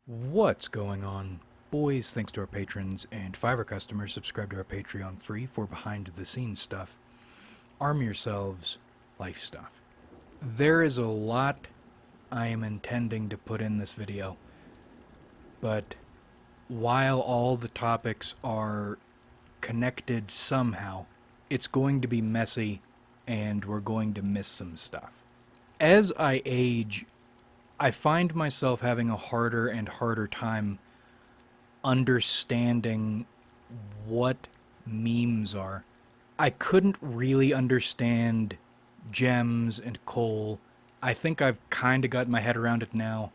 What's going on? Boys, thanks to our patrons and Fiverr customers, subscribe to our Patreon free for behind the scenes stuff. Arm yourselves, life stuff. There is a lot I am intending to put in this video, but while all the topics are connected somehow, it's going to be messy and we're going to miss some stuff. As I age, I find myself having a harder and harder time understanding what memes are. I couldn't really understand gems and coal. I think I've kind of got my head around it now.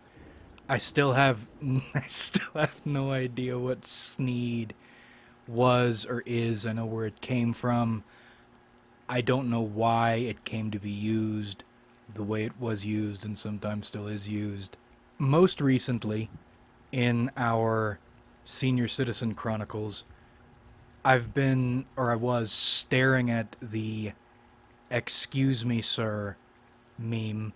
I still have I still have no idea what Sneed was or is. I know where it came from. I don't know why it came to be used the way it was used and sometimes still is used. Most recently, in our Senior Citizen Chronicles, I was staring at the "Excuse me, sir" meme,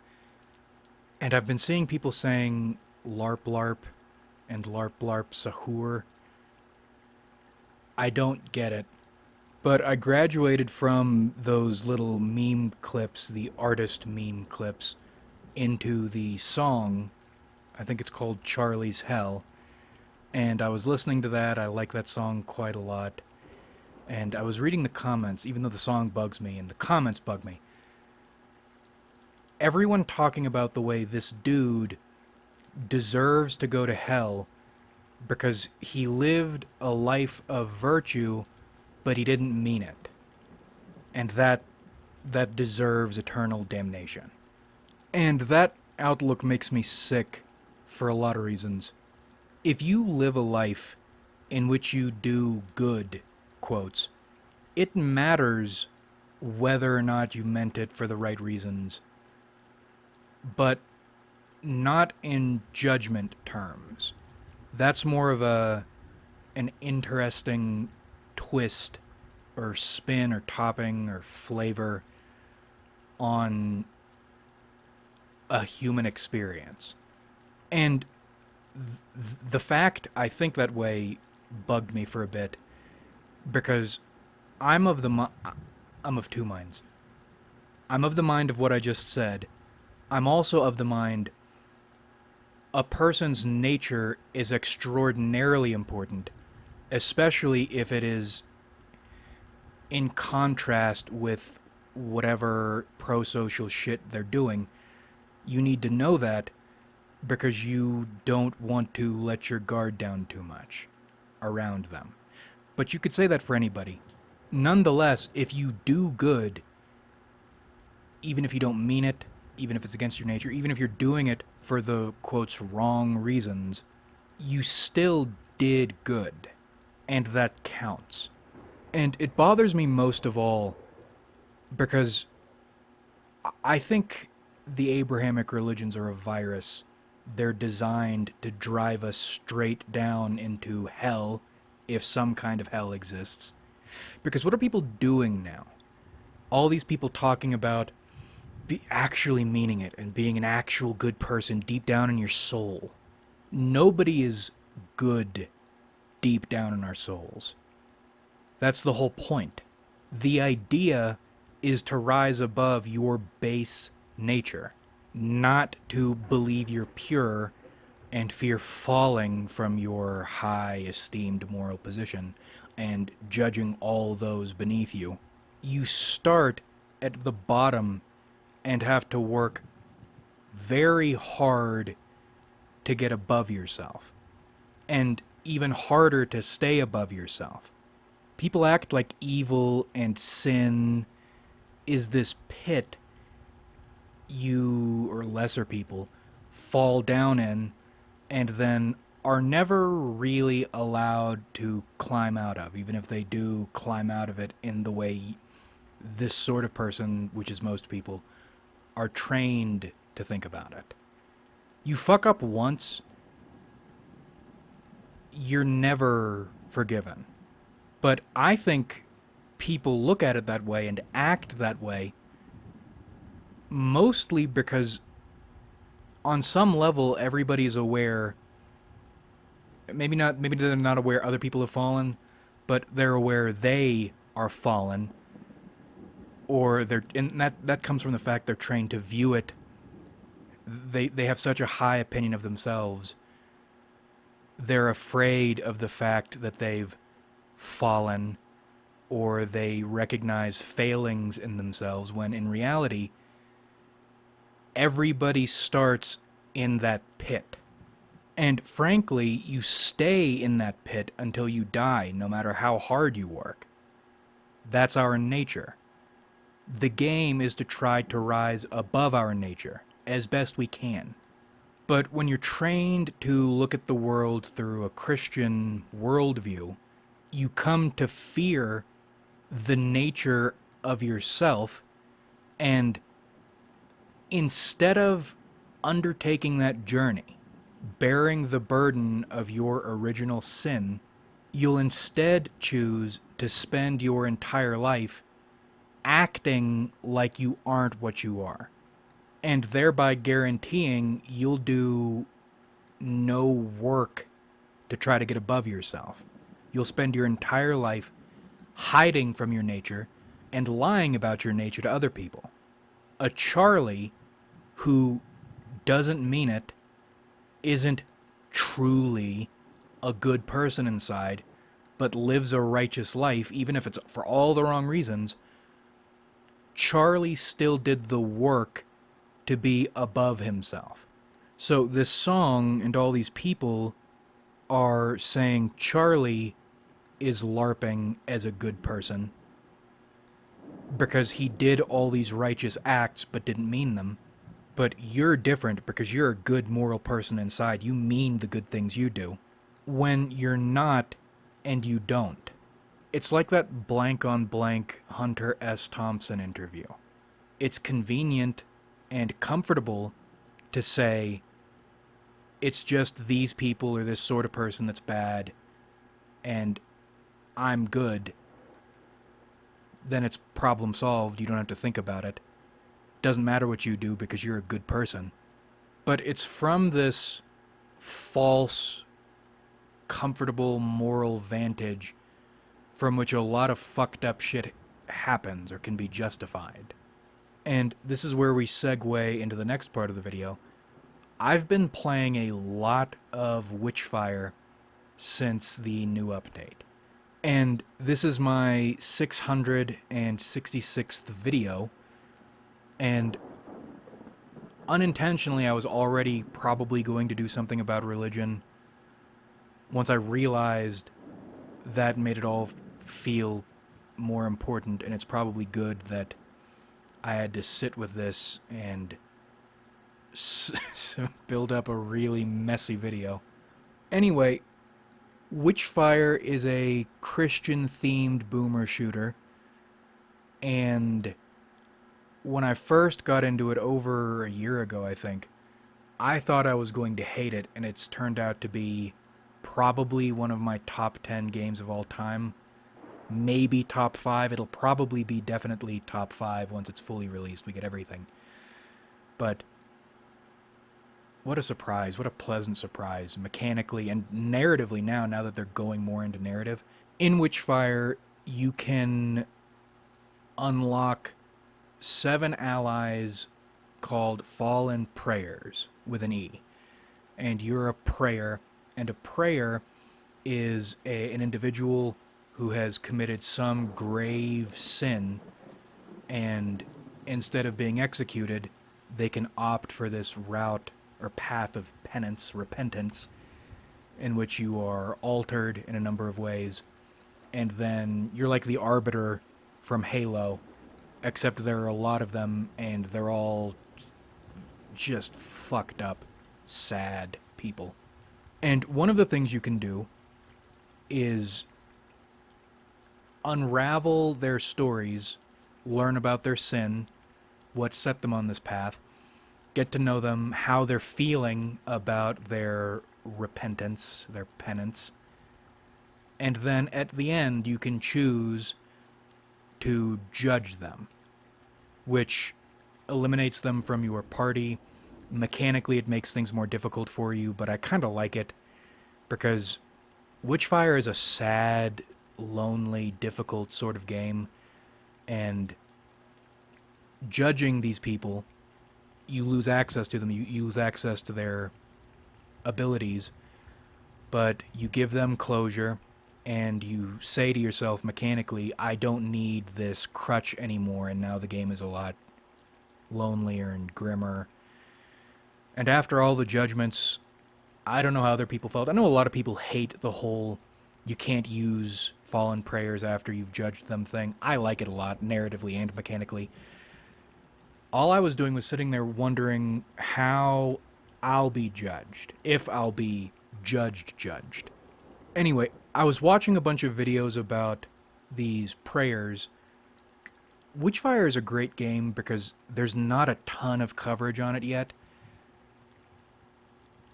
and I've been seeing people saying "larp larp" and "larp larp sahur." I don't get it. But I graduated from those little meme clips, the artist meme clips, into the song. I think it's called Charlie's Hell. And I was listening to that. I like that song quite a lot. And I was reading the comments, even though the song bugs me and the comments bug me. Everyone talking about the way this dude deserves to go to hell because he lived a life of virtue, but he didn't mean it. And that deserves eternal damnation. And that outlook makes me sick for a lot of reasons. If you live a life in which you do good, quotes, it matters whether or not you meant it for the right reasons, but not in judgment terms. That's more of an interesting twist or spin or topping or flavor on a human experience. And the fact I think that way bugged me for a bit because I'm of I'm of two minds. I'm of the mind of what I just said. I'm also of the mind a person's nature is extraordinarily important, especially if it is in contrast with whatever pro-social shit they're doing. You need to know that because you don't want to let your guard down too much around them. But you could say that for anybody. Nonetheless, if you do good, even if you don't mean it, even if it's against your nature, even if you're doing it for the, quotes, wrong reasons, you still did good. And that counts. And it bothers me most of all because I think the Abrahamic religions are a virus. They're designed to drive us straight down into hell, if some kind of hell exists. Because what are people doing now? All these people talking about actually meaning it and being an actual good person deep down in your soul. Nobody is good deep down in our souls. That's the whole point. The idea is to rise above your base nature, not to believe you're pure and fear falling from your high esteemed moral position and judging all those beneath you. You start at the bottom and have to work very hard to get above yourself, and even harder to stay above yourself. People act like evil and sin is this pit you, or lesser people, fall down in and then are never really allowed to climb out of, even if they do climb out of it in the way this sort of person, which is most people, are trained to think about it. You fuck up once, you're never forgiven. But I think people look at it that way and act that way mostly because on some level everybody's aware maybe they're not aware other people have fallen, but they're aware they are fallen, or and that comes from the fact they're trained to view it. They have such a high opinion of themselves. They're afraid of the fact that they've fallen, or they recognize failings in themselves, when in reality everybody starts in that pit. And frankly, you stay in that pit until you die, no matter how hard you work. That's our nature. The game is to try to rise above our nature as best we can. But when you're trained to look at the world through a Christian worldview, you come to fear the nature of yourself, and instead of undertaking that journey, bearing the burden of your original sin, you'll instead choose to spend your entire life acting like you aren't what you are, and thereby guaranteeing you'll do no work to try to get above yourself. You'll spend your entire life hiding from your nature and lying about your nature to other people. A Charlie who doesn't mean it isn't truly a good person inside, but lives a righteous life, even if it's for all the wrong reasons. Charlie still did the work to be above himself. So this song and all these people are saying Charlie is LARPing as a good person because he did all these righteous acts but didn't mean them. But you're different because you're a good moral person inside. You mean the good things you do. When you're not, and you don't. It's like that blank on blank Hunter S. Thompson interview. It's convenient and comfortable to say, it's just these people or this sort of person that's bad, and I'm good. Then it's problem solved. You don't have to think about it. Doesn't matter what you do because you're a good person. But it's from this false, comfortable moral vantage from which a lot of fucked up shit happens or can be justified. And this is where we segue into the next part of the video. I've been playing a lot of Witchfire since the new update. And this is my 666th video, and unintentionally I was already probably going to do something about religion once I realized that made it all feel more important, and it's probably good that I had to sit with this and build up a really messy video. Anyway, Witchfire is a Christian-themed boomer shooter, and when I first got into it over a year ago, I think, I thought I was going to hate it, and it's turned out to be probably one of my top 10 games of all time. Maybe top 5. It'll probably be definitely top 5 once it's fully released. We get everything. But what a surprise. What a pleasant surprise. Mechanically and narratively now that they're going more into narrative. In Witchfire, you can unlock 7 allies called Fallen Prayers with an E. And you're a prayer, and a prayer is an individual who has committed some grave sin, and instead of being executed, they can opt for this route or path of penance, repentance, in which you are altered in a number of ways, and then you're like the Arbiter from Halo, except there are a lot of them, and they're all just fucked up, sad people. And one of the things you can do is unravel their stories, learn about their sin, what set them on this path, get to know them, how they're feeling about their repentance, their penance, and then at the end you can choose to judge them, which eliminates them from your party. Mechanically it makes things more difficult for you, but I kind of like it, because Witchfire is a sad, lonely, difficult sort of game, and judging these people, you lose access to them, you lose access to their abilities, but you give them closure, and you say to yourself mechanically, I don't need this crutch anymore, and now the game is a lot lonelier and grimmer. And after all the judgments, I don't know how other people felt. I know a lot of people hate the whole you can't use fallen prayers after you've judged them thing. I like it a lot, narratively and mechanically. All I was doing was sitting there wondering how I'll be judged, if I'll be judged. Anyway, I was watching a bunch of videos about these prayers. Witchfire is a great game because there's not a ton of coverage on it yet.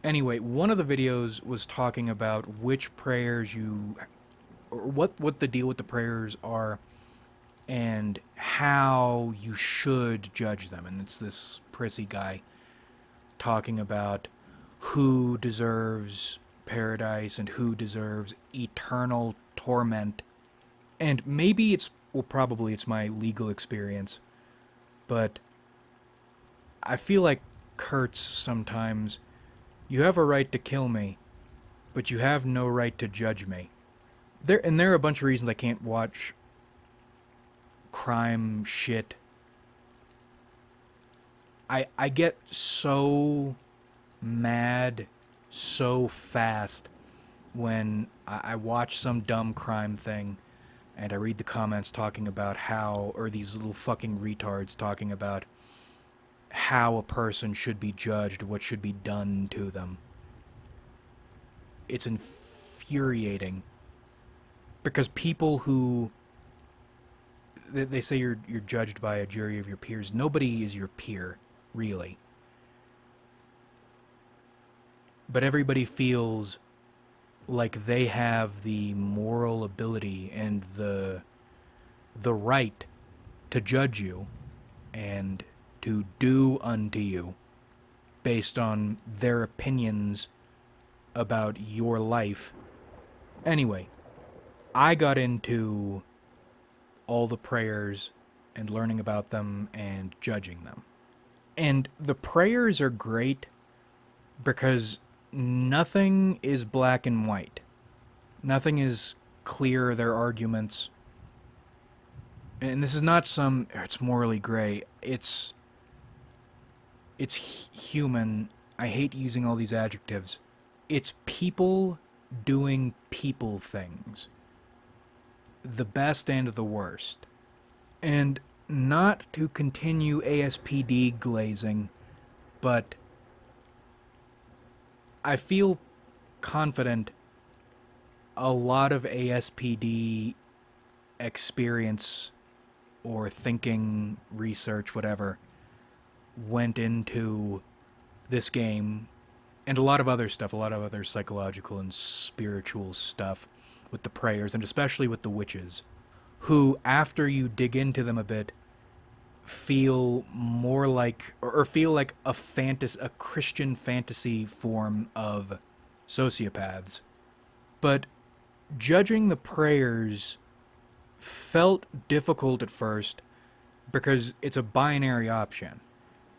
Anyway, one of the videos was talking about which prayers or what the deal with the prayers are, and how you should judge them. And it's this prissy guy talking about who deserves paradise and who deserves eternal torment. And maybe probably it's my legal experience, but I feel like Kurtz sometimes. You have a right to kill me, but you have no right to judge me. There are a bunch of reasons I can't watch crime shit. I get so mad so fast when I watch some dumb crime thing and I read the comments talking about how, or these little fucking retards talking about how a person should be judged, what should be done to them. It's infuriating. Because people who... They say you're judged by a jury of your peers. Nobody is your peer, really. But everybody feels like they have the moral ability and the right to judge you and to do unto you based on their opinions about your life. Anyway, I got into all the prayers and learning about them and judging them. And the prayers are great because nothing is black and white. Nothing is clear, their arguments. And this is not it's morally gray. It's human. I hate using all these adjectives. It's people doing people things. The best and the worst. And not to continue ASPD glazing, but I feel confident a lot of ASPD experience or thinking, research, whatever, went into this game and a lot of other stuff, a lot of other psychological and spiritual stuff with the prayers, and especially with the witches, who, after you dig into them a bit, feel more like, or feel like a Christian fantasy form of sociopaths. But judging the prayers felt difficult at first because it's a binary option.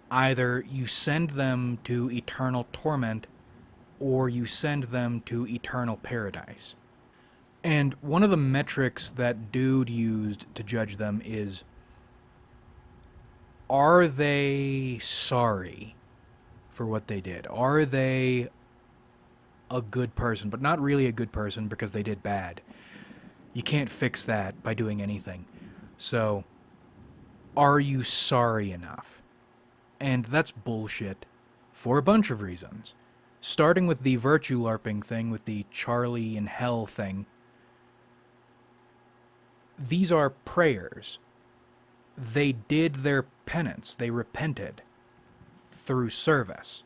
Either you send them to eternal torment or you send them to eternal paradise. And one of the metrics that dude used to judge them is, are they sorry for what they did? Are they a good person, but not really a good person because they did bad? You can't fix that by doing anything. So, are you sorry enough? And that's bullshit for a bunch of reasons. Starting with the virtue larping thing, with the Charlie in hell thing. These are prayers. They did their penance. They repented through service.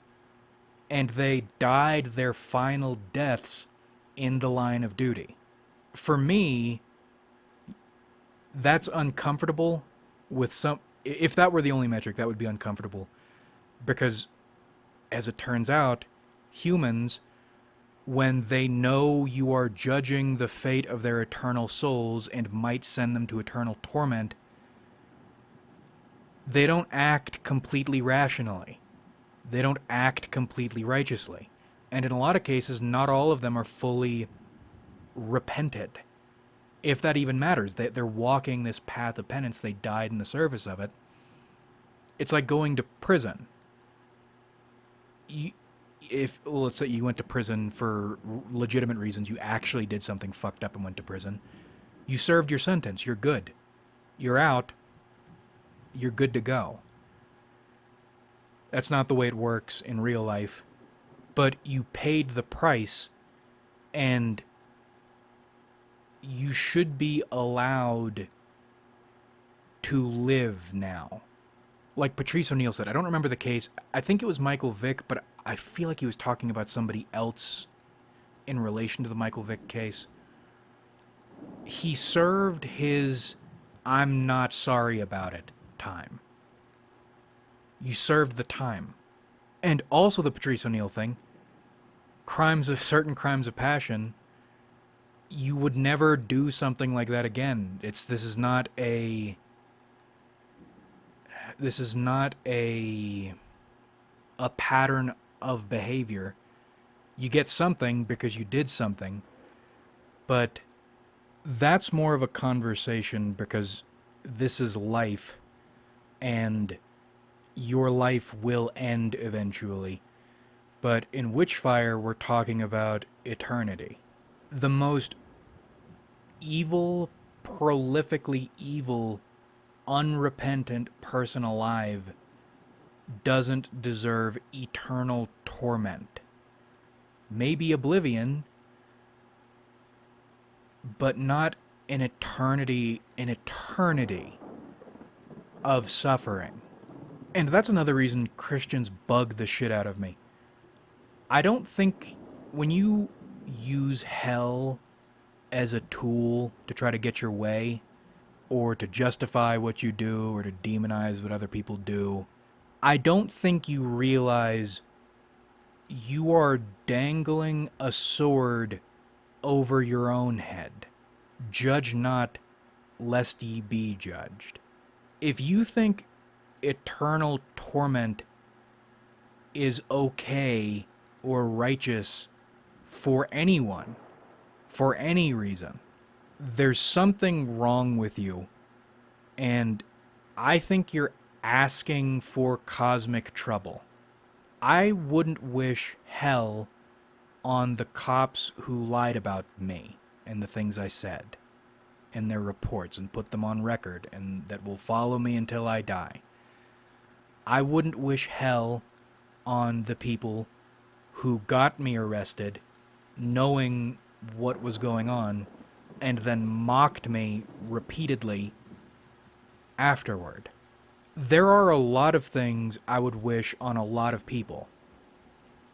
And they died their final deaths in the line of duty. For me, that's uncomfortable with some... If that were the only metric, that would be uncomfortable. Because, as it turns out, humans when they know you are judging the fate of their eternal souls and might send them to eternal torment, they don't act completely rationally. They don't act completely righteously. And in a lot of cases, not all of them are fully repented. If that even matters, they're walking this path of penance, they died in the service of it. It's like going to prison. Let's say you went to prison for legitimate reasons, you actually did something fucked up and went to prison. You served your sentence, you're good. You're out, you're good to go. That's not the way it works in real life. But you paid the price, and you should be allowed to live now. Like Patrice O'Neill said, I don't remember the case. I think it was Michael Vick, but I feel like he was talking about somebody else in relation to the Michael Vick case. He served his "I'm not sorry about it" time. You served the time. And also the Patrice O'Neill thing, certain crimes of passion, you would never do something like that again. This is not a pattern of behavior. You get something because you did something, but that's more of a conversation because this is life, and your life will end eventually. But in Witchfire, we're talking about eternity. The most evil, prolifically evil, unrepentant person alive doesn't deserve eternal torment. Maybe oblivion, but not an eternity of suffering. And that's another reason Christians bug the shit out of me. I don't think when you use hell as a tool to try to get your way, or to justify what you do, or to demonize what other people do, I don't think you realize you are dangling a sword over your own head. Judge not, lest ye be judged. If you think eternal torment is okay or righteous for anyone, for any reason, there's something wrong with you. And I think you're asking for cosmic trouble. I wouldn't wish hell on the cops who lied about me and the things I said in their reports and put them on record and that will follow me until I die. I wouldn't wish hell on the people who got me arrested knowing what was going on and then mocked me repeatedly afterward. There are a lot of things I would wish on a lot of people,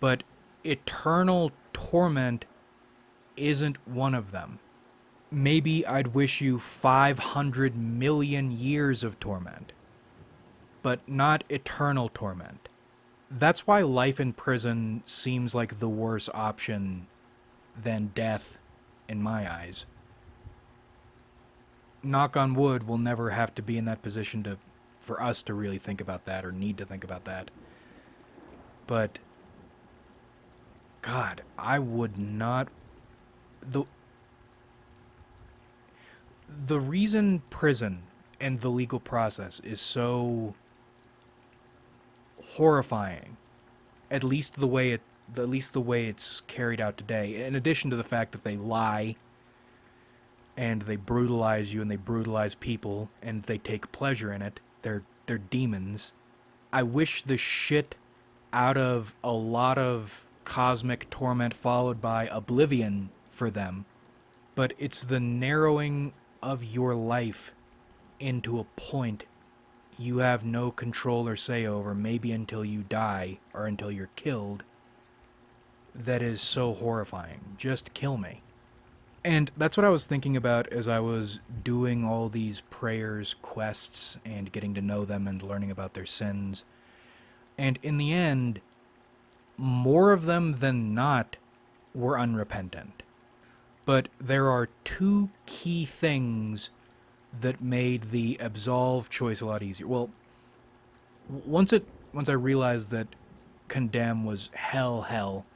but eternal torment isn't one of them. Maybe I'd wish you 500 million years of torment, but not eternal torment. That's why life in prison seems like the worse option than death in my eyes. Knock on wood, we'll never have to be in that position for us to really think about that or need to think about that. But God, I would not. The reason prison and the legal process is so horrifying, at least the way it's carried out today, in addition to the fact that they lie and they brutalize you and they brutalize people and they take pleasure in it. They're demons. I wish the shit out of a lot of cosmic torment followed by oblivion for them, but it's the narrowing of your life into a point you have no control or say over, maybe until you die or until you're killed, that is so horrifying. Just kill me. And that's what I was thinking about as I was doing all these prayers, quests, and getting to know them and learning about their sins. And in the end, more of them than not were unrepentant. But there are two key things that made the absolve choice a lot easier. Well, once I realized that condemn was hell,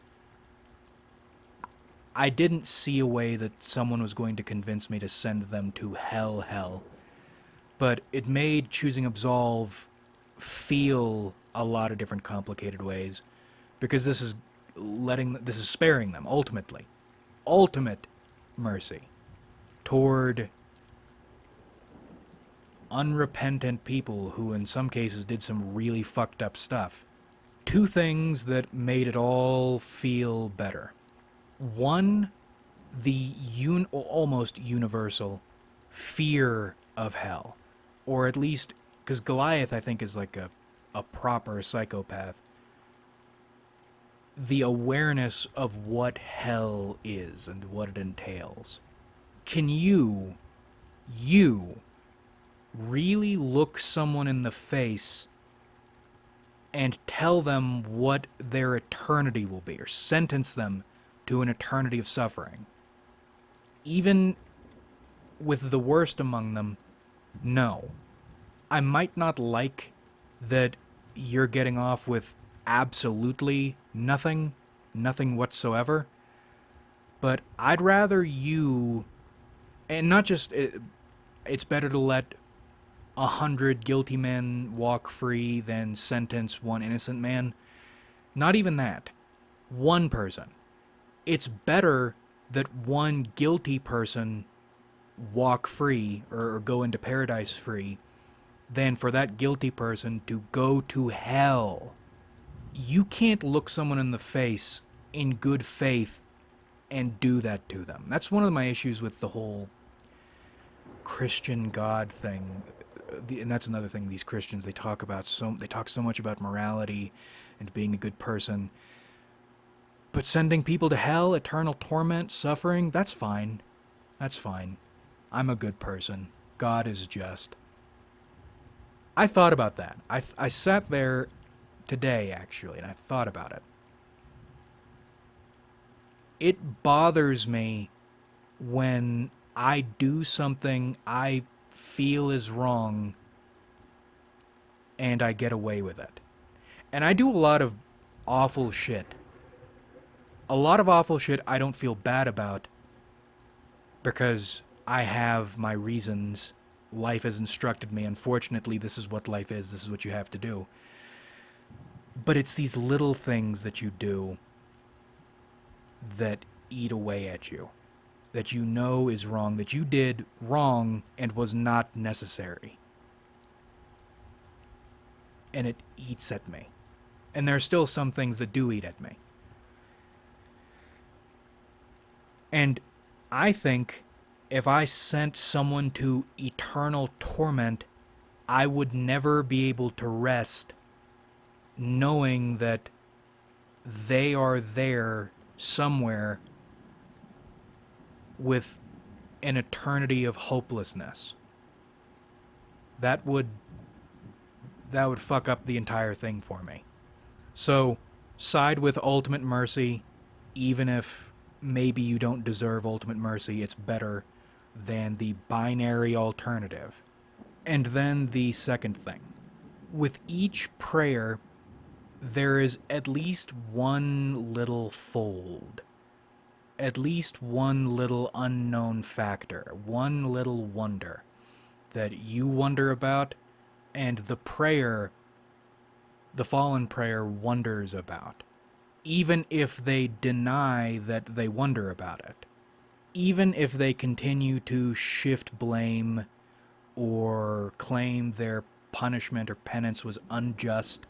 I didn't see a way that someone was going to convince me to send them to hell. But it made choosing absolve feel a lot of different complicated ways, because this is sparing them ultimately. Ultimate mercy toward unrepentant people who in some cases did some really fucked up stuff. Two things that made it all feel better. One, the almost universal fear of hell. Or at least, because Goliath, I think, is like a proper psychopath. The awareness of what hell is and what it entails. Can you really look someone in the face and tell them what their eternity will be, or sentence them to an eternity of suffering? Even with the worst among them, no. I might not like that you're getting off with absolutely nothing whatsoever, but I'd rather you, and not just, it's better to let 100 guilty men walk free than sentence one innocent man. Not even that. One person. It's better that one guilty person walk free or go into paradise free than for that guilty person to go to hell. You can't look someone in the face in good faith and do that to them. That's one of my issues with the whole Christian God thing. And that's another thing these Christians, they talk so much about morality and being a good person. But sending people to hell, eternal torment, suffering, that's fine. That's fine. I'm a good person. God is just. I thought about that. I sat there today, actually, and I thought about it. It bothers me when I do something I feel is wrong and I get away with it. And I do a lot of awful shit. A lot of awful shit I don't feel bad about because I have my reasons. Life has instructed me. Unfortunately, this is what life is. This is what you have to do. But it's these little things that you do that eat away at you, that you know is wrong, that you did wrong and was not necessary. And it eats at me. And there are still some things that do eat at me. And I think if I sent someone to eternal torment, I would never be able to rest knowing that they are there somewhere with an eternity of hopelessness. That would fuck up the entire thing for me. So, side with ultimate mercy, even if maybe you don't deserve ultimate mercy, it's better than the binary alternative. And then the second thing. With each prayer, there is at least one little fold. At least one little unknown factor. One little wonder that you wonder about, and the fallen prayer wonders about. Even if they deny that they wonder about it. Even if they continue to shift blame or claim their punishment or penance was unjust,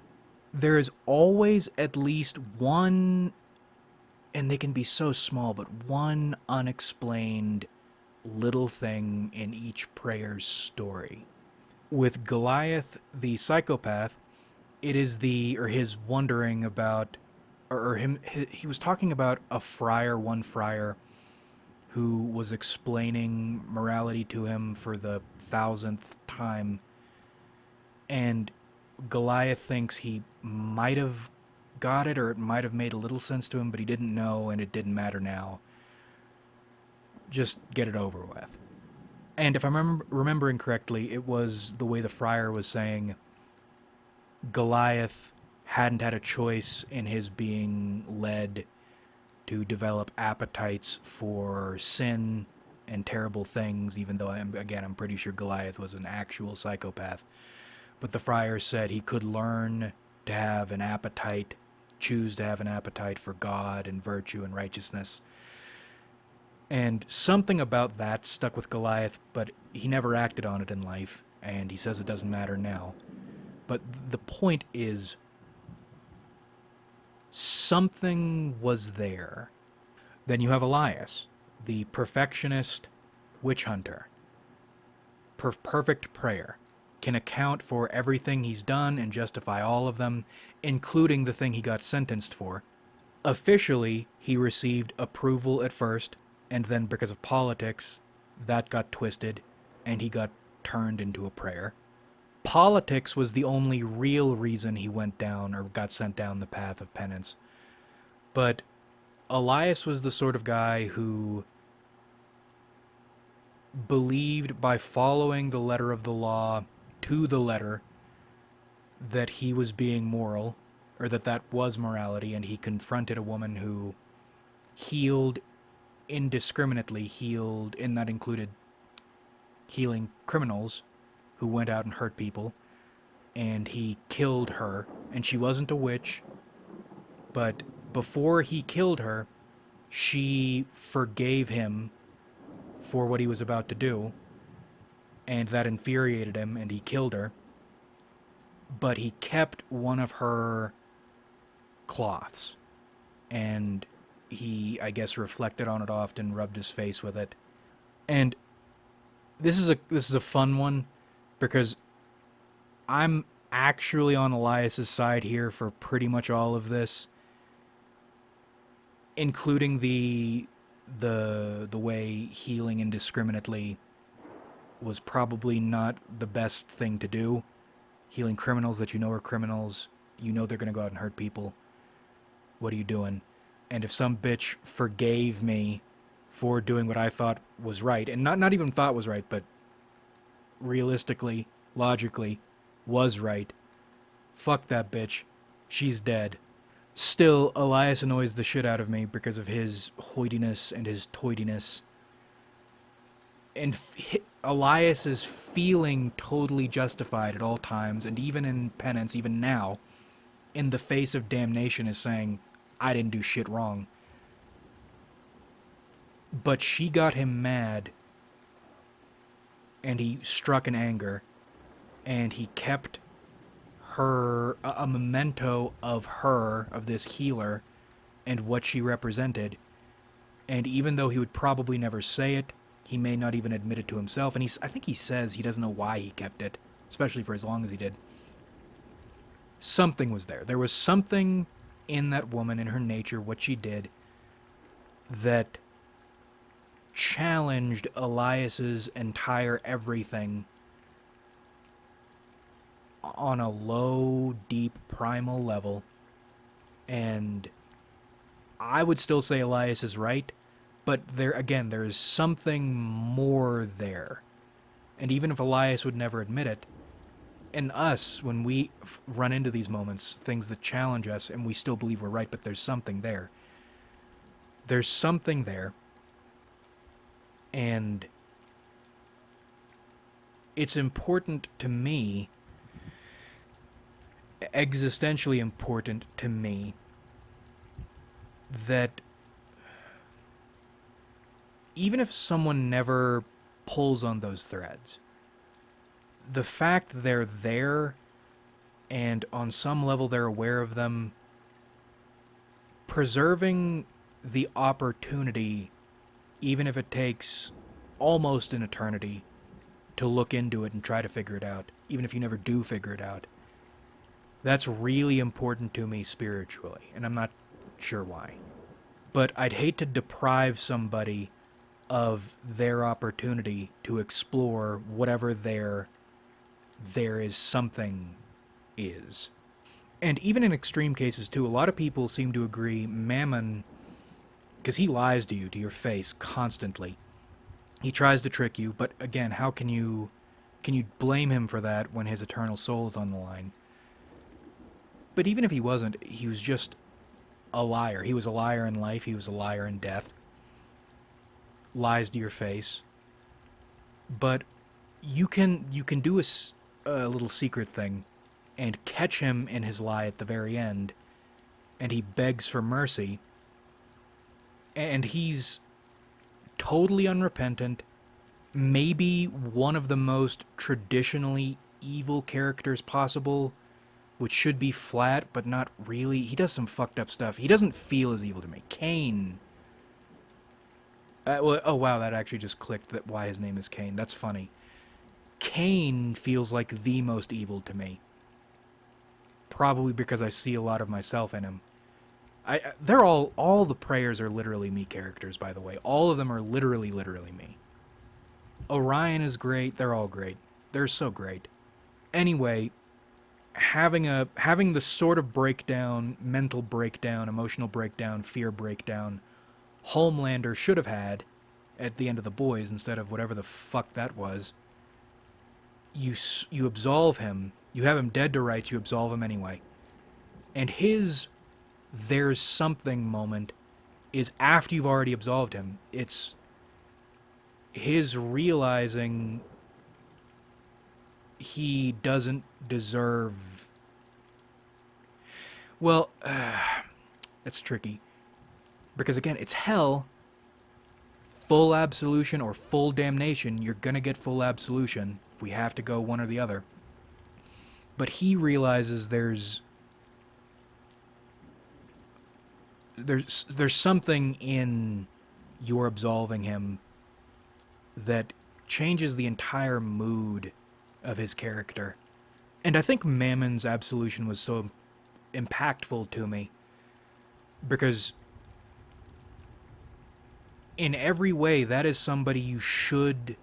there is always at least one, and they can be so small, but one unexplained little thing in each prayer's story. With Goliath, the psychopath, it is his wondering about, he was talking about one friar, who was explaining morality to him for the 1,000th time, and Goliath thinks he might have got it, or it might have made a little sense to him, but he didn't know, and it didn't matter now. Just get it over with. And if I'm remembering correctly, it was the way the friar was saying Goliath hadn't had a choice in his being led to develop appetites for sin and terrible things, even though, I'm pretty sure Goliath was an actual psychopath. But the friar said he could learn to have an appetite, choose to have an appetite for God and virtue and righteousness. And something about that stuck with Goliath, but he never acted on it in life, and he says it doesn't matter now. But the point is, something was there. Then you have Elias, the perfectionist witch hunter. Perfect prayer. Can account for everything he's done and justify all of them, including the thing he got sentenced for. Officially, he received approval at first, and then because of politics, that got twisted, and he got turned into a prayer. Politics was the only real reason he went down or got sent down the path of penance. But Elias was the sort of guy who believed by following the letter of the law to the letter that he was being moral, or that was morality, and he confronted a woman who healed indiscriminately, and that included healing criminals who went out and hurt people, and he killed her, and she wasn't a witch, but before he killed her, she forgave him for what he was about to do, and that infuriated him, and he killed her. But he kept one of her cloths, and he, I guess, reflected on it often, rubbed his face with it. And this is a fun one, because I'm actually on Elias's side here for pretty much all of this, including the way healing indiscriminately was probably not the best thing to do. Healing criminals that you know are criminals, you know they're going to go out and hurt people. What are you doing? And if some bitch forgave me for doing what I thought was right, and not even thought was right, but realistically, logically, was right, fuck that bitch. She's dead. Still, Elias annoys the shit out of me because of his hoidiness and his toidiness. And Elias is feeling totally justified at all times, and even in penance, even now, in the face of damnation, is saying, I didn't do shit wrong. But she got him mad, and he struck in anger, and he kept her, a memento of her, of this healer, and what she represented. And even though he would probably never say it, he may not even admit it to himself, and I think he says he doesn't know why he kept it, especially for as long as he did. Something was there. There was something in that woman, in her nature, what she did, that challenged Elias's entire everything on a low, deep, primal level. And I would still say Elias is right, but there is something more there. And even if Elias would never admit it, in us, when we run into these moments, things that challenge us, and we still believe we're right, but there's something there. There's something there. And it's important to me, existentially important to me, that even if someone never pulls on those threads, the fact they're there and on some level they're aware of them, preserving the opportunity, even if it takes almost an eternity, to look into it and try to figure it out, even if you never do figure it out, that's really important to me spiritually, and I'm not sure why. But I'd hate to deprive somebody of their opportunity to explore whatever there is something is. And even in extreme cases, too, a lot of people seem to agree Mammon, because he lies to you, to your face, constantly. He tries to trick you, but again, how can you blame him for that when his eternal soul is on the line? But even if he wasn't, he was just a liar. He was a liar in life, he was a liar in death. Lies to your face. But you can do a little secret thing and catch him in his lie at the very end, and he begs for mercy, and he's totally unrepentant, maybe one of the most traditionally evil characters possible, which should be flat, but not really. He does some fucked up stuff. He doesn't feel as evil to me. Cain. Oh wow, that actually just clicked. That why his name is Cain. That's funny. Cain feels like the most evil to me. Probably because I see a lot of myself in him. They're all the prayers are literally me characters, by the way. All of them are literally me. Orion is great. They're all great. They're so great. Anyway, having the sort of breakdown, mental breakdown, emotional breakdown, fear breakdown, Homelander should have had at the end of The Boys instead of whatever the fuck that was. You absolve him. You have him dead to rights. You absolve him anyway. And his "there's something" moment is after you've already absolved him. It's his realizing he doesn't deserve. Well, that's tricky. Because again, it's hell. Full absolution or full damnation. You're gonna get full absolution. We have to go one or the other. But he realizes there's something in your absolving him that changes the entire mood of his character. And I think Mammon's absolution was so impactful to me because in every way that is somebody you should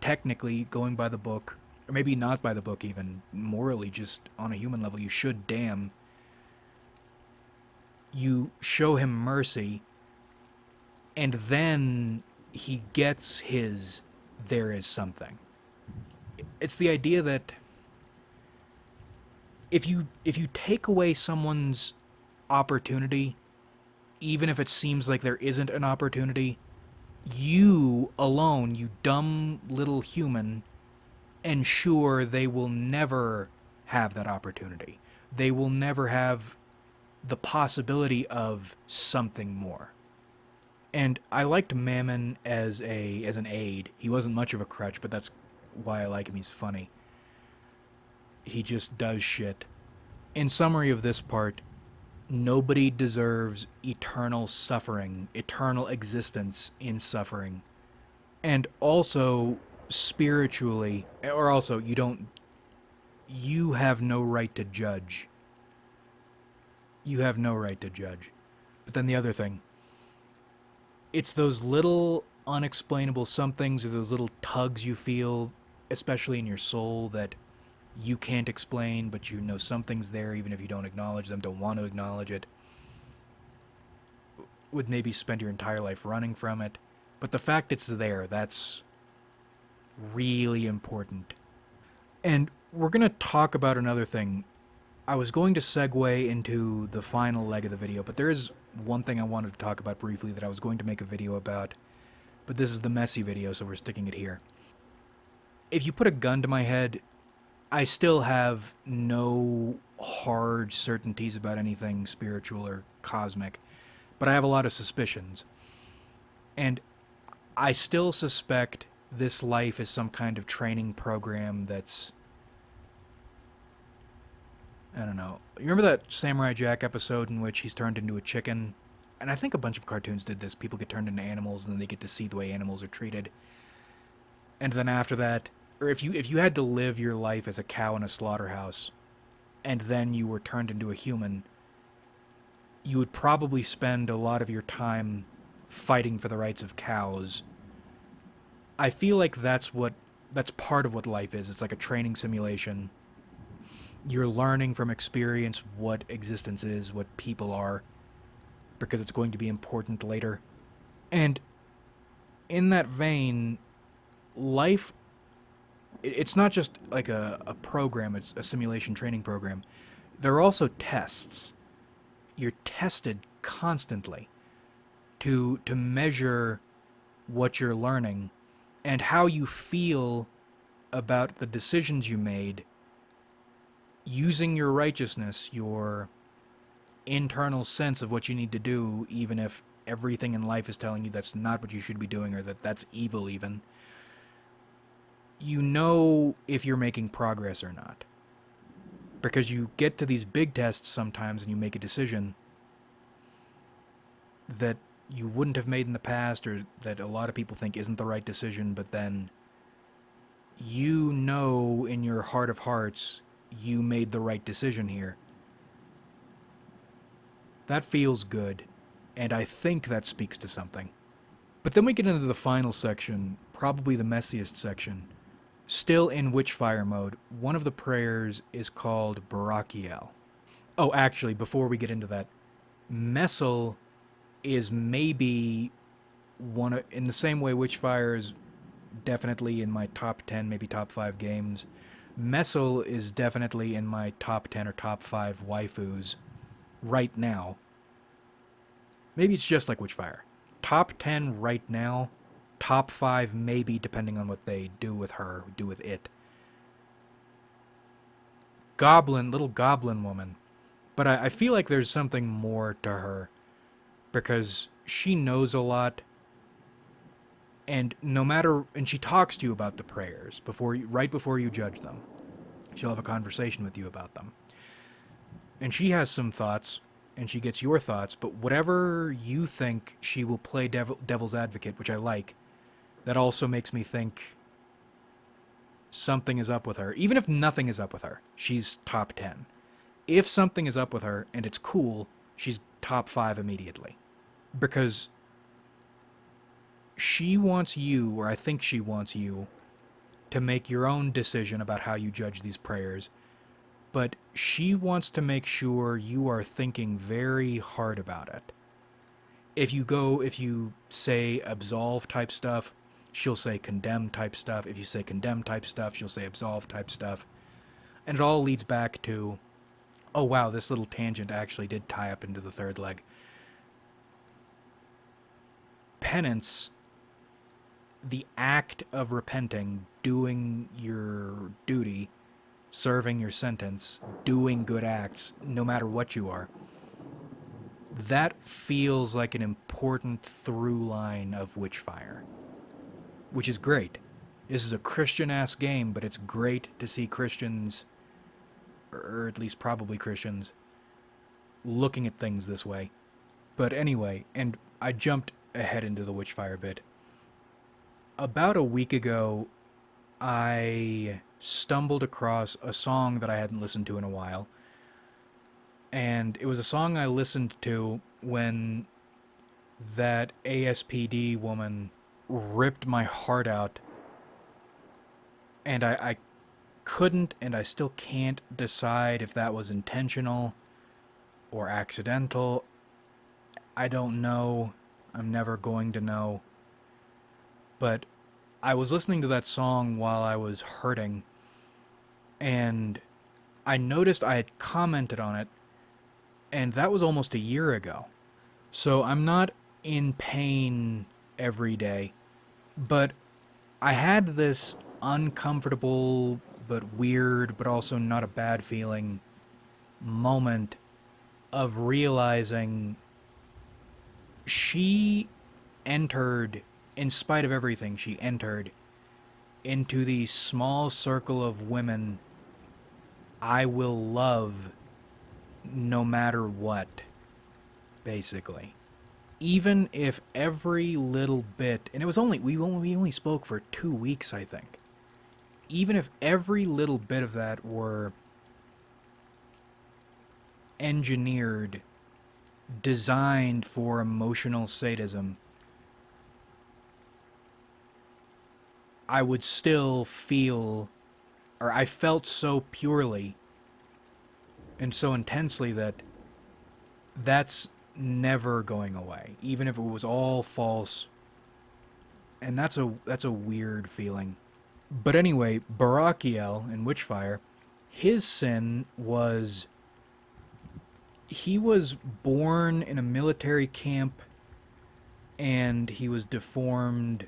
technically, going by the book, or maybe not by the book even, morally, just on a human level, you should damn. You show him mercy, and then he gets his "there is something." It's the idea that if you take away someone's opportunity, even if it seems like there isn't an opportunity, you alone, you dumb little human, ensure they will never have that opportunity. They will never have the possibility of something more. And I liked Mammon as an aid. He wasn't much of a crutch, but that's why I like him. He's funny. He just does shit. In summary of this part, nobody deserves eternal suffering, eternal existence in suffering. And also, spiritually, or also, you have no right to judge. You have no right to judge. But then the other thing, it's those little unexplainable somethings or those little tugs you feel, especially in your soul, that you can't explain, but you know something's there even if you don't acknowledge them, don't want to acknowledge it. Would maybe spend your entire life running from it. But the fact it's there, that's really important. And we're going to talk about another thing. I was going to segue into the final leg of the video, but there is one thing I wanted to talk about briefly that I was going to make a video about, but this is the messy video, so we're sticking it here. If you put a gun to my head, I still have no hard certainties about anything spiritual or cosmic, but I have a lot of suspicions. And I still suspect this life is some kind of training program that's, I don't know. You remember that Samurai Jack episode in which he's turned into a chicken? And I think a bunch of cartoons did this. People get turned into animals and then they get to see the way animals are treated. And then after that, or if you had to live your life as a cow in a slaughterhouse, and then you were turned into a human, you would probably spend a lot of your time fighting for the rights of cows. I feel like that's part of what life is. It's like a training simulation. You're learning from experience what existence is, what people are, because it's going to be important later. And in that vein, life, it's not just like a program, it's a simulation training program. There are also tests. You're tested constantly to measure what you're learning and how you feel about the decisions you made using your righteousness, your internal sense of what you need to do, even if everything in life is telling you that's not what you should be doing or that that's evil, even. You know if you're making progress or not. Because you get to these big tests sometimes and you make a decision that you wouldn't have made in the past or that a lot of people think isn't the right decision, but then you know in your heart of hearts you made the right decision here. That feels good, and I think that speaks to something. But then we get into the final section, probably the messiest section. Still in Witchfire mode, one of the prayers is called Barakiel. Oh, actually, before we get into that, Messel is maybe one of, in the same way Witchfire is definitely in my top 10, maybe top 5 games. Messel is definitely in my top 10 or top 5 waifus right now. Maybe it's just like Witchfire. Top 10 right now, top 5 maybe depending on what they do with her, do with it. Goblin, little goblin woman. But I feel like there's something more to her because she knows a lot, and no matter, and she talks to you about the prayers before you, right before you judge them. She'll have a conversation with you about them, and she has some thoughts, and she gets your thoughts. But whatever you think, she will play devil's advocate, which I like. That also makes me think something is up with her. Even if nothing is up with her, she's top 10. If something is up with her and it's cool, she's top 5 immediately. Because she wants you, or I think she wants you, to make your own decision about how you judge these prayers. But she wants to make sure you are thinking very hard about it. If you say absolve type stuff, she'll say condemn type stuff. If you say condemn type stuff, she'll say absolve type stuff. And it all leads back to, oh wow, this little tangent actually did tie up into the third leg. Penance, the act of repenting, doing your duty, serving your sentence, doing good acts, no matter what you are, that feels like an important through line of Witchfire, which is great. This is a Christian-ass game, but it's great to see Christians, or at least probably Christians, looking at things this way. But anyway, and I jumped ahead into the Witchfire bit. About a week ago, I stumbled across a song that I hadn't listened to in a while. And it was a song I listened to when that ASPD woman ripped my heart out. And I couldn't, and I still can't decide if that was intentional or accidental. I don't know. I'm never going to know. But I was listening to that song while I was hurting, and I noticed I had commented on it, and that was almost a year ago. So I'm not in pain every day, but I had this uncomfortable but weird but also not a bad feeling moment of realizing she entered, in spite of everything, she entered into the small circle of women I will love no matter what, basically. Even if every little bit, and it was only, we only spoke for 2 weeks, I think. Even if every little bit of that were engineered, designed for emotional sadism, I would still feel, or I felt so purely and so intensely that that's never going away, even if it was all false. And that's a weird feeling. But anyway, Barakiel in Witchfire, his sin was he was born in a military camp and he was deformed,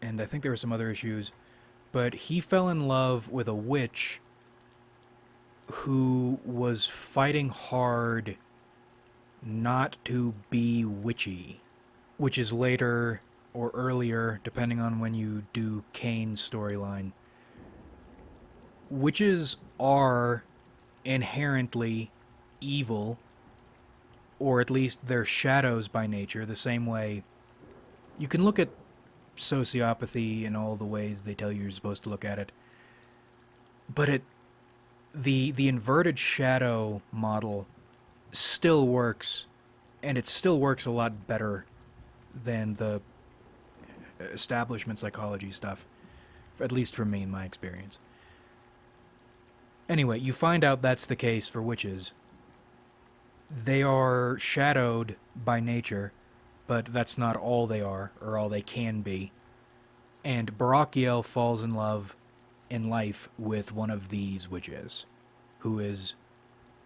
and I think there were some other issues, but he fell in love with a witch who was fighting hard not to be witchy, which is later or earlier, depending on when you do Kane's storyline. Witches are inherently evil, or at least they're shadows by nature, the same way you can look at sociopathy in all the ways they tell you you're supposed to look at it. But the inverted shadow model still works, and it still works a lot better than the establishment psychology stuff, at least for me in my experience. Anyway, you find out that's the case for witches. They are shadowed by nature, but that's not all they are, or all they can be. And Barakiel falls in love in life with one of these witches, who is,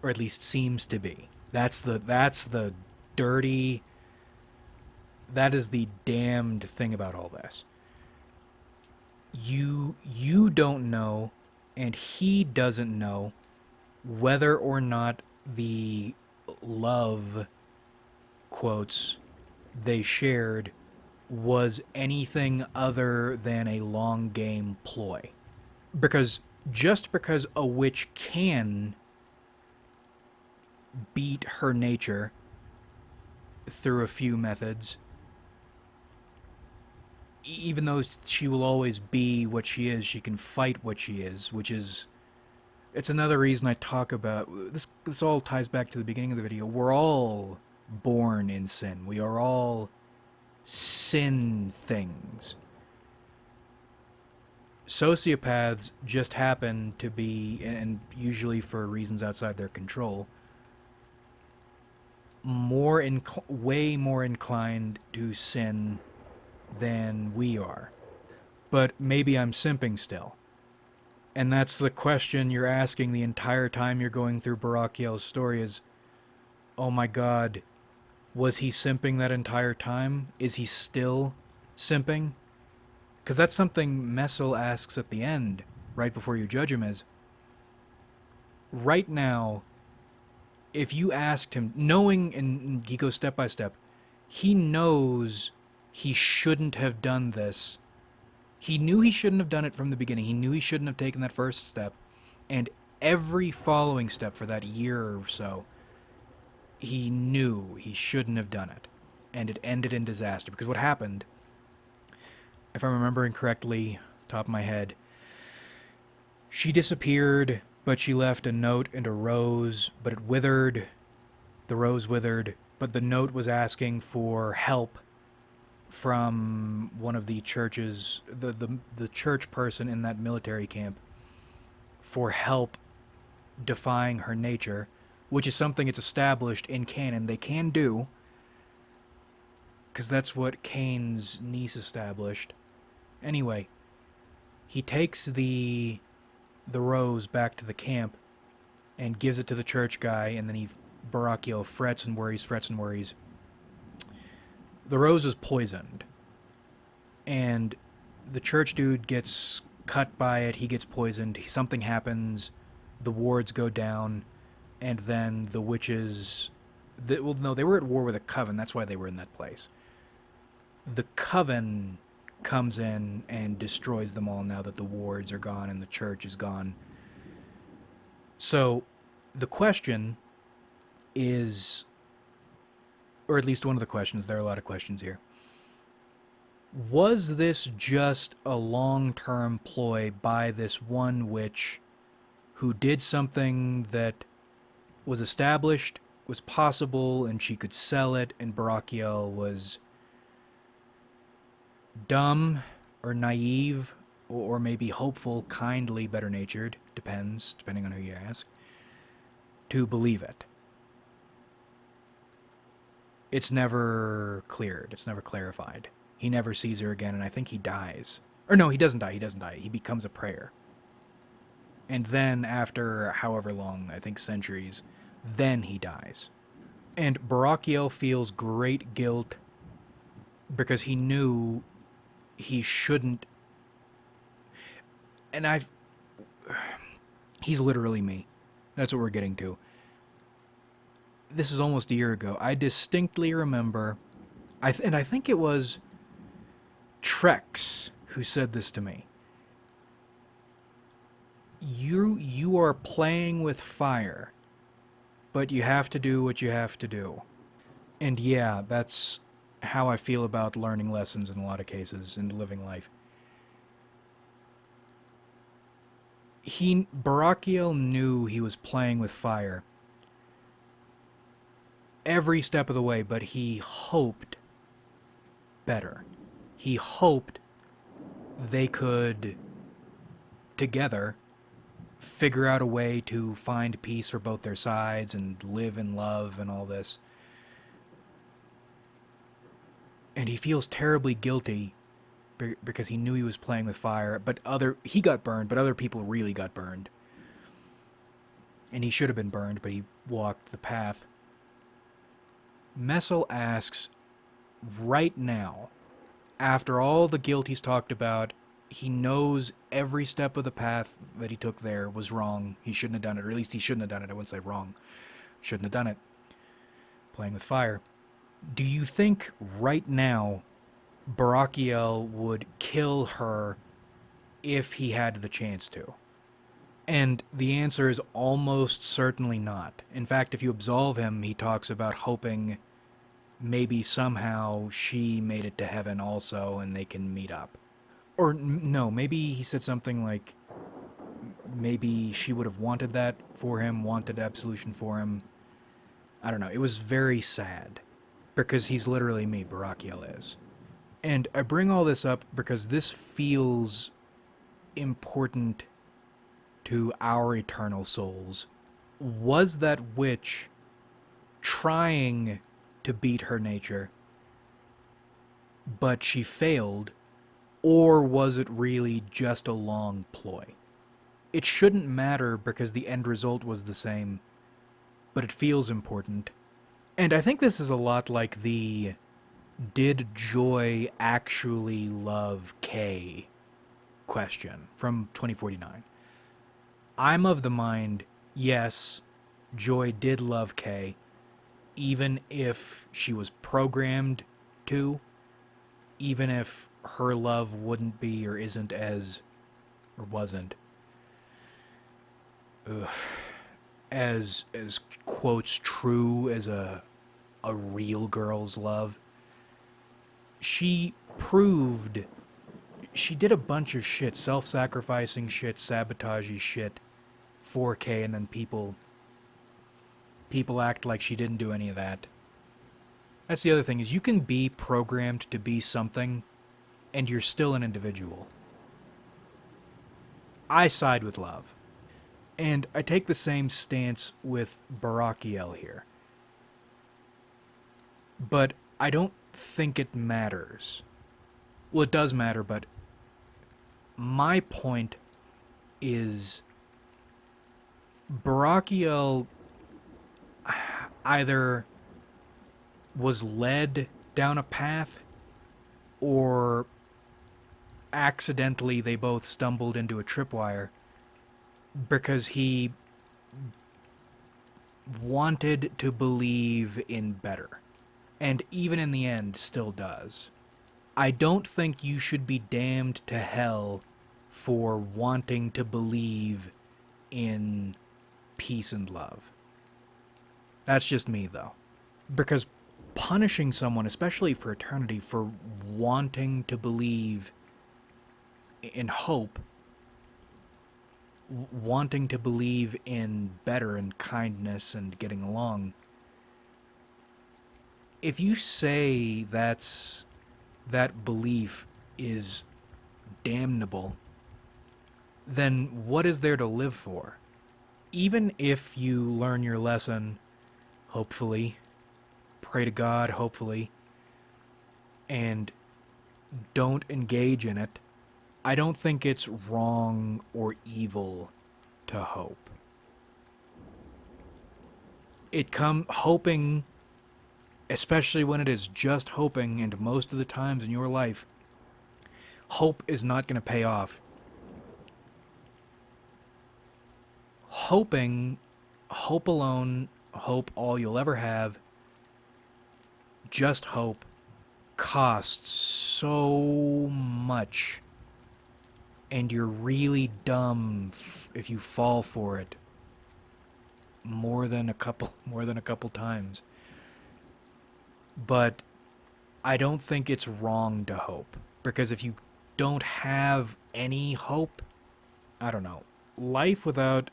or at least seems to be. That's the dirty, that is the damned thing about all this. You don't know, and he doesn't know whether or not the love quotes they shared was anything other than a long game ploy. Because just because a witch can beat her nature through a few methods, even though she will always be what she is, she can fight what she is, which is, it's another reason I talk about this. This all ties back to the beginning of the video. We're all born in sin. We are all sin things. Sociopaths just happen to be, and usually for reasons outside their control, way more inclined to sin than we are. But maybe I'm simping still. And that's the question you're asking the entire time you're going through Barakiel's story is, oh my god, was he simping that entire time? Is he still simping? Because that's something Messel asks at the end, right before you judge him, is, right now, if you asked him, knowing, and he goes step by step, he knows he shouldn't have done this. He knew he shouldn't have done it from the beginning. He knew he shouldn't have taken that first step. And every following step for that year or so, he knew he shouldn't have done it. And it ended in disaster. Because what happened, if I'm remembering correctly, top of my head, she disappeared, but she left a note and a rose, but it withered. The rose withered, but the note was asking for help from one of the churches, the church person in that military camp, for help defying her nature, which is something it's established in canon they can do, because that's what Kane's niece established. Anyway, he takes the rose back to the camp and gives it to the church guy, and then Barakiel frets and worries. The rose is poisoned, and the church dude gets cut by it, he gets poisoned, something happens, the wards go down, and then the witches... they were at war with a coven, that's why they were in that place. The coven comes in and destroys them all now that the wards are gone and the church is gone. So, the question is... or at least one of the questions, there are a lot of questions here. Was this just a long-term ploy by this one witch who did something that was established, was possible, and she could sell it, and Barakiel was dumb or naive or maybe hopeful, kindly better-natured, depending on who you ask, to believe it. It's never cleared. It's never clarified. He never sees her again, and I think he dies. Or no, he doesn't die. He doesn't die. He becomes a prayer. And then, after however long, I think centuries, then he dies. And Barakiel feels great guilt because he knew he shouldn't. And he's literally me. That's what we're getting to. This is almost a year ago. I distinctly remember, and I think it was Trex who said this to me. You are playing with fire, but you have to do what you have to do. And yeah, that's how I feel about learning lessons in a lot of cases and living life. Barakiel knew he was playing with fire every step of the way, but he hoped better. He hoped they could, together, figure out a way to find peace for both their sides and live in love and all this. And he feels terribly guilty because he knew he was playing with fire, but he got burned, but other people really got burned. And he should have been burned, but he walked the path. Messel asks, right now, after all the guilt he's talked about, he knows every step of the path that he took there was wrong. He shouldn't have done it, or at least he shouldn't have done it. I wouldn't say wrong. Shouldn't have done it. Playing with fire. Do you think right now Barakiel would kill her if he had the chance to? And the answer is almost certainly not. In fact, if you absolve him, he talks about hoping maybe somehow she made it to heaven also and they can meet up. Or no, maybe he said something like maybe she would have wanted that for him, wanted absolution for him. I don't know. It was very sad because he's literally me, Barakiel is. And I bring all this up because this feels important to our eternal souls. Was that witch trying to beat her nature, but she failed, or was it really just a long ploy? It shouldn't matter because the end result was the same, but it feels important. And I think this is a lot like the did Joy actually love Kay question from 2049. I'm of the mind, yes, Joy did love Kay, even if she was programmed to, even if her love wouldn't be or isn't as, or wasn't, as quotes true as a real girl's love. She did a bunch of shit, self-sacrificing shit, sabotagey shit for Kay, and then people act like she didn't do any of that. That's the other thing, is you can be programmed to be something, and you're still an individual. I side with love. And I take the same stance with Barakiel here. But I don't think it matters. Well, it does matter, but my point is Barakiel either was led down a path or accidentally they both stumbled into a tripwire because he wanted to believe in better, and even in the end still does. I don't think you should be damned to hell for wanting to believe in peace and love. That's just me, though. Because punishing someone, especially for eternity, for wanting to believe in hope, wanting to believe in better and kindness and getting along, if you say that belief is damnable, then what is there to live for? even if you learn your lesson, hopefully, pray to God, hopefully, and don't engage in it, I don't think it's wrong or evil to hope. Hoping, especially when it is just hoping, and most of the times in your life, hope is not going to pay off. Hoping, hope alone, hope all you'll ever have, just hope, costs so much, and you're really dumb if you fall for it more than a couple times. But I don't think it's wrong to hope, because if you don't have any hope, I don't know, life without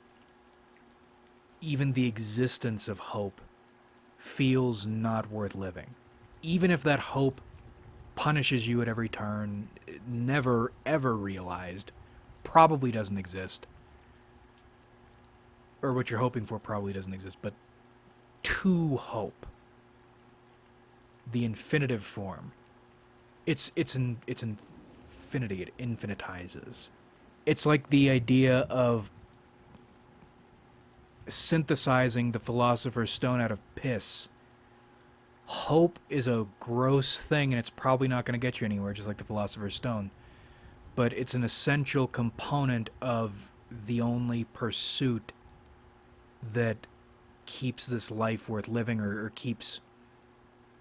even the existence of hope feels not worth living. Even if that hope punishes you at every turn, never ever realized, probably doesn't exist, or what you're hoping for probably doesn't exist, but to hope, the infinitive form, it's infinity, it infinitizes. It's like the idea of synthesizing the philosopher's stone out of piss. Hope is a gross thing, and it's probably not going to get you anywhere, just like the philosopher's stone. But it's an essential component of the only pursuit that keeps this life worth living, or keeps.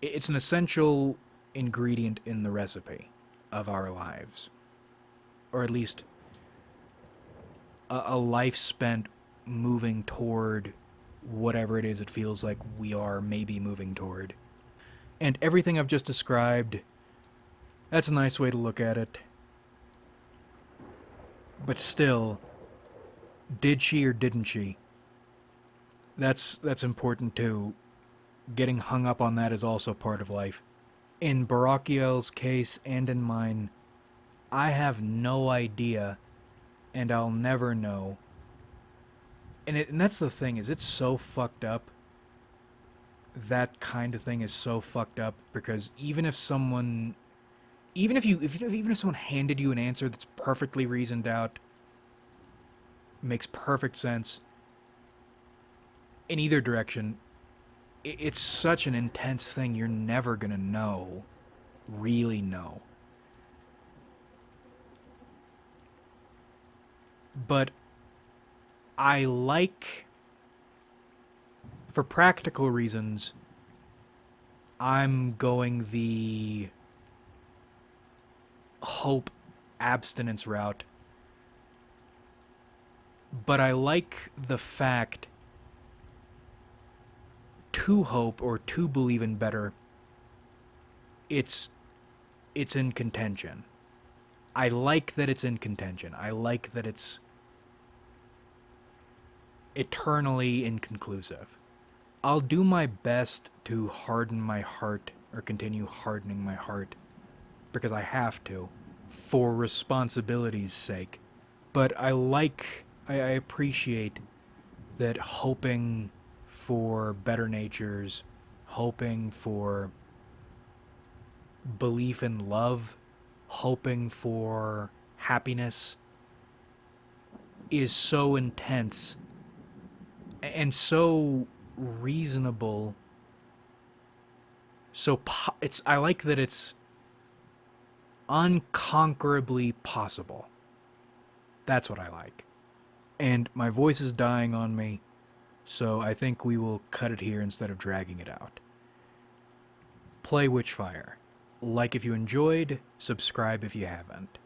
It's an essential ingredient in the recipe of our lives. Or at least a life spent moving toward whatever it is it feels like we are maybe moving toward. And everything I've just described, that's a nice way to look at it. But still, did she or didn't she? That's important too. Getting hung up on that is also part of life. In Barakiel's case and in mine, I have no idea, and I'll never know. And that's the thing, is it's so fucked up. That kind of thing is so fucked up, because even if someone handed you an answer that's perfectly reasoned out, makes perfect sense in either direction, it's such an intense thing, you're never gonna really know. But I like, for practical reasons, I'm going the hope abstinence route. But I like the fact, to hope or to believe in better, it's in contention. I like that it's in contention. I like that it's eternally inconclusive. I'll do my best to harden my heart, or continue hardening my heart, because I have to, for responsibility's sake. But I appreciate that hoping for better natures, hoping for belief in love, hoping for happiness is so intense and so reasonable. I like that it's unconquerably possible. That's what I like. And my voice is dying on me, so I think we will cut it here instead of dragging it out. Play Witchfire. Like if you enjoyed, subscribe if you haven't.